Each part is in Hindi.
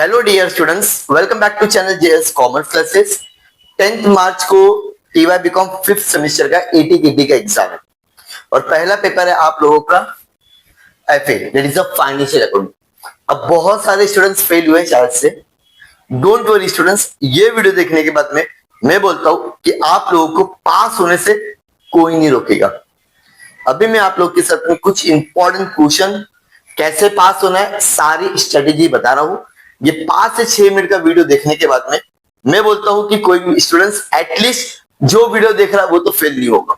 Hello dear students, welcome back to channel JS commerce classes. 10th March को टीवाई बीकॉम 5th सेमेस्टर का एटीकेटी का एग्जाम है और पहला पेपर है आप लोगों का FA, that is a financial accounting. अब बहुत सारे स्टूडेंट्स फेल हुए शायद से। डोंट वरी स्टूडेंट्स, ये वीडियो देखने के बाद में मैं बोलता हूं कि आप लोगों को पास होने से कोई नहीं रोकेगा। अभी मैं आप लोग के साथ में कुछ इंपॉर्टेंट क्वेश्चन, कैसे पास होना है, सारी स्ट्रेटेजी बता रहा हूं। ये 5 से 6 मिनट का वीडियो देखने के बाद में मैं बोलता हूं कि कोई भी स्टूडेंट्स एटलीस्ट जो वीडियो देख रहा है वो तो फेल नहीं होगा।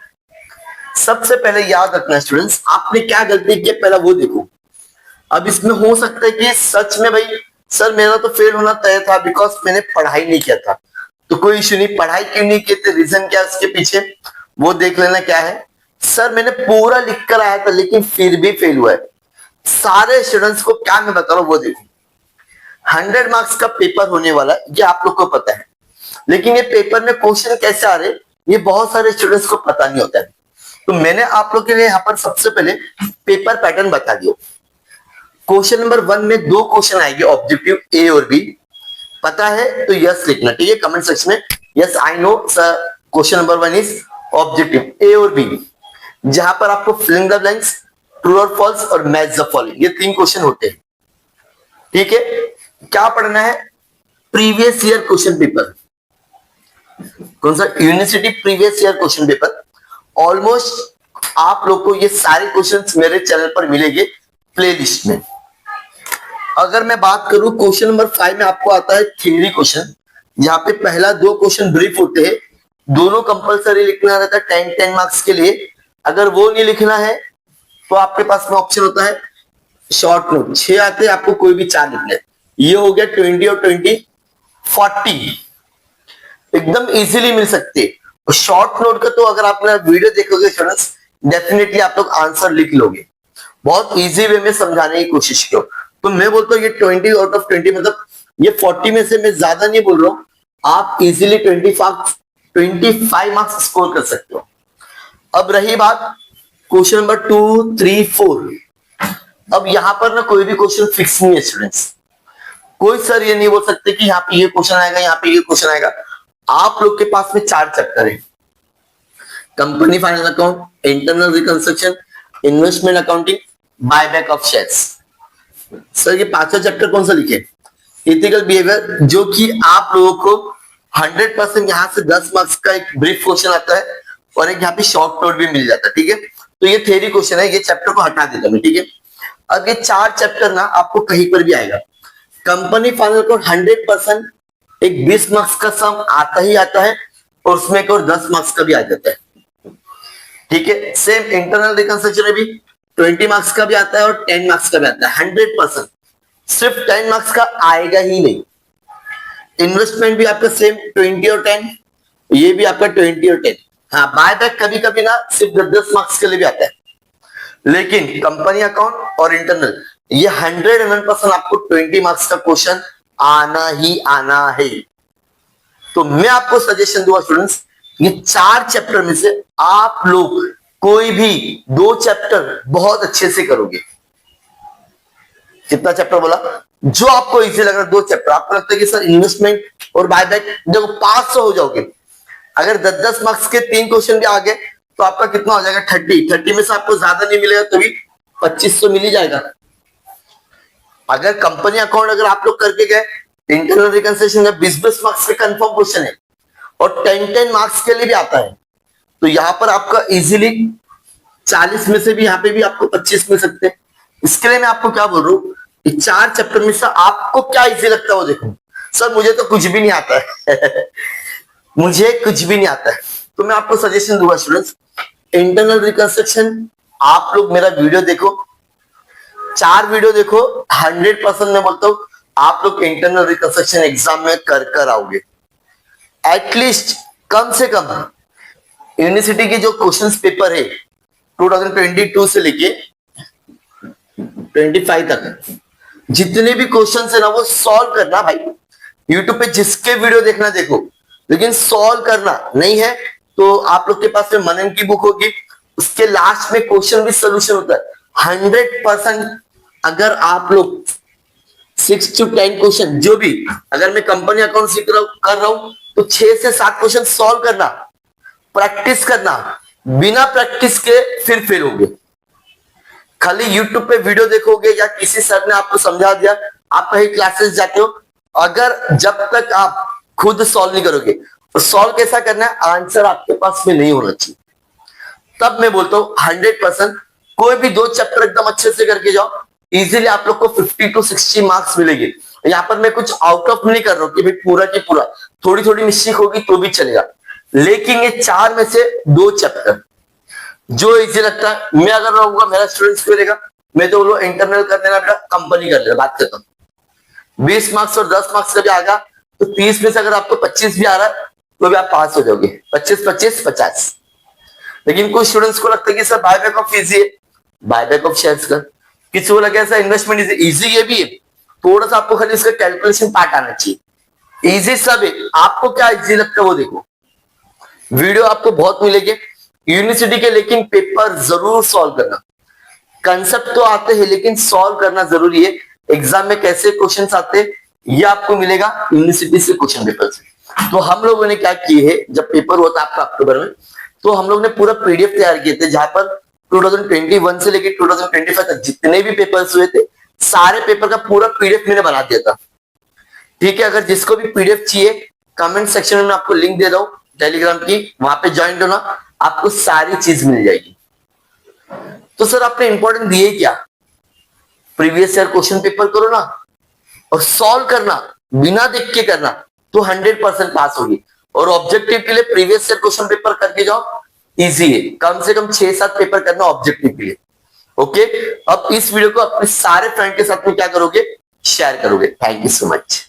सबसे पहले याद रखना स्टूडेंट्स, आपने क्या गलती की पहला वो देखो। अब इसमें हो सकता है कि सच में भाई सर मेरा तो फेल होना तय था बिकॉज मैंने पढ़ाई नहीं किया था। तो कोई इश्यू नहीं, पढ़ाई क्यों नहीं की थी, रीजन क्या है उसके पीछे वो देख लेना। क्या है, सर मैंने पूरा लिख कर आया था लेकिन फिर भी फेल हुआ है। सारे स्टूडेंट्स को क्या मैं बता रहा हूं वो देखो। 100 मार्क्स का पेपर होने वाला है, ये आप लोग को पता है, लेकिन ये पेपर में क्वेश्चन कैसे आ रहे ये बहुत सारे स्टूडेंट्स को पता नहीं होता है। तो मैंने आप लोग के लिए यहाँ पर सबसे पहले पेपर पैटर्न बता दिया। क्वेश्चन नंबर 1 में 2 क्वेश्चन आएंगे, ऑब्जेक्टिव ए और बी। पता है तो यस लिखना, ठीक है, कमेंट सेक्शन में yes I know sir question number 1 is objective A और बी, जहां पर आपको fill in the blanks, true और फॉल्स और मैच द फॉलोइंग, ये 3 क्वेश्चन होते हैं। ठीक है, क्या पढ़ना है, प्रीवियस ईयर क्वेश्चन पेपर। कौन सा, university previous year question paper. Almost आप लोग को ये सारे क्वेश्चंस मेरे चैनल पर मिलेंगे प्लेलिस्ट में। अगर मैं बात करूं क्वेश्चन नंबर 5 में आपको आता है थ्योरी क्वेश्चन, यहाँ पे पहला 2 क्वेश्चन ब्रीफ होते हैं, दोनों कंपलसरी लिखना रहता है 10 मार्क्स के लिए। अगर वो नहीं लिखना है तो आपके पास में ऑप्शन होता है शॉर्ट नोट, 6 आते हैं, आपको कोई भी 4 लिखना है। ये हो गया 20 और 20 40 एकदम इजीली मिल सकते हैं। और शॉर्ट नोट का तो अगर आप मेरा वीडियो देखोगे स्टूडेंट्स, डेफिनेटली आप लोग आंसर लिख लोगे। बहुत इजी वे में समझाने की कोशिश करो। तो मैं बोलता हूँ ये 20 आउट ऑफ 20 मतलब ये 40 में से मैं ज्यादा नहीं बोल रहा हूँ, आप इजीली 25 मार्क्स स्कोर कर सकते हो। अब रही बात क्वेश्चन नंबर 2, 3, 4। अब यहां पर ना कोई भी क्वेश्चन फिक्स नहीं है स्टूडेंट्स। कोई सर ये नहीं बोल सकते कि यहाँ पे ये क्वेश्चन आएगा, यहाँ पे ये क्वेश्चन आएगा। आप लोग के पास में 4 चैप्टर है, company final account, internal reconstruction, investment accounting, buyback of shares. Sir ये 5वां चैप्टर कौन सा लिखे, एथिकल बिहेवियर, जो कि आप लोगों को 100% यहाँ से 10 मार्क्स का एक ब्रीफ क्वेश्चन आता है और एक यहाँ पे शॉर्ट नोट भी मिल जाता है। ठीक है, तो ये थ्योरी क्वेश्चन है, ये चैप्टर को हटा देता मैं। ठीक है, अब ये 4 चैप्टर ना आपको कहीं पर भी आएगा। कंपनी फाइनल को 100% एक 20 मार्क्स का सम आता ही आता है और उसमें एक और 10 मार्क्स का भी आ जाता है। ठीक है, सेम इंटरनल रिकंस्ट्रक्शन में भी 20 मार्क्स का भी आता है और 10 मार्क्स का भी आता है। 100% सिर्फ 10 मार्क्स का आएगा ही नहीं। इन्वेस्टमेंट भी आपका सेम 20 और 10, ये भी आपका 20 और 10। हाँ, बायबैक कभी कभी ना सिर्फ 10 मार्क्स के लिए भी आता है, लेकिन कंपनी अकाउंट और इंटरनल ये 100% आपको 20 मार्क्स का क्वेश्चन आना ही आना है। तो मैं आपको सजेशन दूंगा स्टूडेंट्स, ये 4 चैप्टर में से आप लोग कोई भी 2 चैप्टर बहुत अच्छे से करोगे। कितना चैप्टर बोला, जो आपको इजी लग रहा है 2 चैप्टर। आपको लगता है कि सर इन्वेस्टमेंट और बायबैक, देखो 500 हो जाओगे। अगर 10 मार्क्स के 3 क्वेश्चन भी आ गए तो आपका कितना हो जाएगा 30 में से आपको ज्यादा नहीं मिलेगा तो भी 2500 मिल ही जाएगा। अगर कंपनी अकाउंट अगर आप लोग करके गए, इंटरनल रिकंसिलिएशन में 20 मार्क्स के कंफर्म क्वेश्चन है और 10 मार्क्स के लिए भी आता है, तो यहां पर आपका इजीली 40 में से भी यहाँ पे भी आपको 25 मिल सकते हैं। इसके लिए मैं आपको क्या बोल रहा हूँ, 4 चैप्टर में से आपको क्या इजी लगता है वो देखो। सर मुझे तो कुछ भी नहीं आता है मुझे कुछ भी नहीं आता है। तो मैं आपको सजेशन दूंगा स्टूडेंट्स, इंटरनल रिकंस्ट्रक्शन आप लोग मेरा वीडियो देखो, 4 वीडियो देखो, 100% मैं बोलता हूं आप लोग इंटरनल रिकंस्ट्रक्शन एग्जाम में कर आओगे। एटलीस्ट कम से कम यूनिवर्सिटी के जो क्वेश्चंस पेपर है 2022 से लेके 25 तक जितने भी क्वेश्चंस है ना वो सॉल्व करना भाई। यूट्यूब पे जिसके वीडियो देखना देखो, लेकिन सॉल्व करना नहीं है तो आप लोग के पास में मनन की बुक होगी, उसके लास्ट में क्वेश्चन भी सोल्यूशन होता है। 100% अगर आप लोग 6 to 10 क्वेश्चन, जो भी, अगर मैं कंपनी अकाउंट सीख कर रहा हूं तो 6 से 7 क्वेश्चन सॉल्व करना, प्रैक्टिस करना। बिना प्रैक्टिस के फिर फेल होगे। खाली यूट्यूब पे वीडियो देखोगे या किसी सर ने आपको समझा दिया, आप कहीं क्लासेस जाते हो, अगर जब तक आप खुद सॉल्व नहीं करोगे, और सॉल्व कैसा करना है, आंसर आपके पास में नहीं होना चाहिए। तब मैं बोलता हूं 100% कोई भी 2 चैप्टर एकदम अच्छे से करके जाओ, इजीली आप लोग को 50 to 60 मार्क्स मिलेंगे। यहाँ पर मैं कुछ आउट ऑफ नहीं कर रहा हूँ कि भाई पूरा की पूरा, थोड़ी थोड़ी मिस्टेक होगी तो भी चलेगा, लेकिन ये 4 में से 2 चैप्टर जो इजी लगता है, मैं अगर रहूंगा, मेरा स्टूडेंट्स करेगा, मैं तो बोलो इंटरनल कर लेना बेटा, कंपनी कर लेना, बात करता हूँ। 20 मार्क्स और 10 मार्क्स का भी आएगा तो 30 में से अगर आपको 25 भी आ रहा है तो भी आप पास हो जाओगे। 25 25 50। लेकिन कुछ स्टूडेंट्स को लगता है कि सर बायबैक ऑफ इजी है, बायबैक ऑफ शेयर्स कर, किसी को लगे ऐसा इन्वेस्टमेंट इजी ये भी है, थोड़ा सा आपको खाली इसका कैलकुलेशन पार्ट आना चाहिए। इजी सब है, आपको क्या इजी लगता है वो देखो। वीडियो आपको बहुत मिलेंगे यूनिवर्सिटी के, लेकिन पेपर जरूर सॉल्व करना। कंसेप्ट तो आते हैं लेकिन सॉल्व करना जरूरी है। एग्जाम में कैसे क्वेश्चंस आते हैं ये आपको मिलेगा यूनिवर्सिटी से क्वेश्चन पेपर से। तो हम लोगों ने क्या किए है, जब पेपर हुआ था आपका अक्टूबर में, तो हम लोग ने पूरा पीडीएफ तैयार किए थे, जहां पर 2021 से लेकर 2025 तक जितने भी पेपर्स हुए थे, सारे पेपर का पूरा पीडीएफ मैंने बना दिया था। ठीक है, अगर जिसको भी पीडीएफ चाहिए, कमेंट सेक्शन में मैं आपको लिंक दे रहा हूं टेलीग्राम की, वहां पे ज्वाइन होना, आपको सारी चीज मिल जाएगी। तो सर आपने इंपॉर्टेंट दिए क्या, प्रीवियस ईयर क्वेश्चन पेपर करो ना, और सॉल्व करना, बिना देख के करना, तो 100% पास होगी। और ऑब्जेक्टिव के लिए प्रीवियस ईयर क्वेश्चन पेपर करके जाओ, इजी है, कम से कम 6-7 पेपर करना ऑब्जेक्टिव के लिए। ओके, अब इस वीडियो को अपने सारे फ्रेंड के साथ में क्या करोगे, शेयर करोगे। Thank you so much.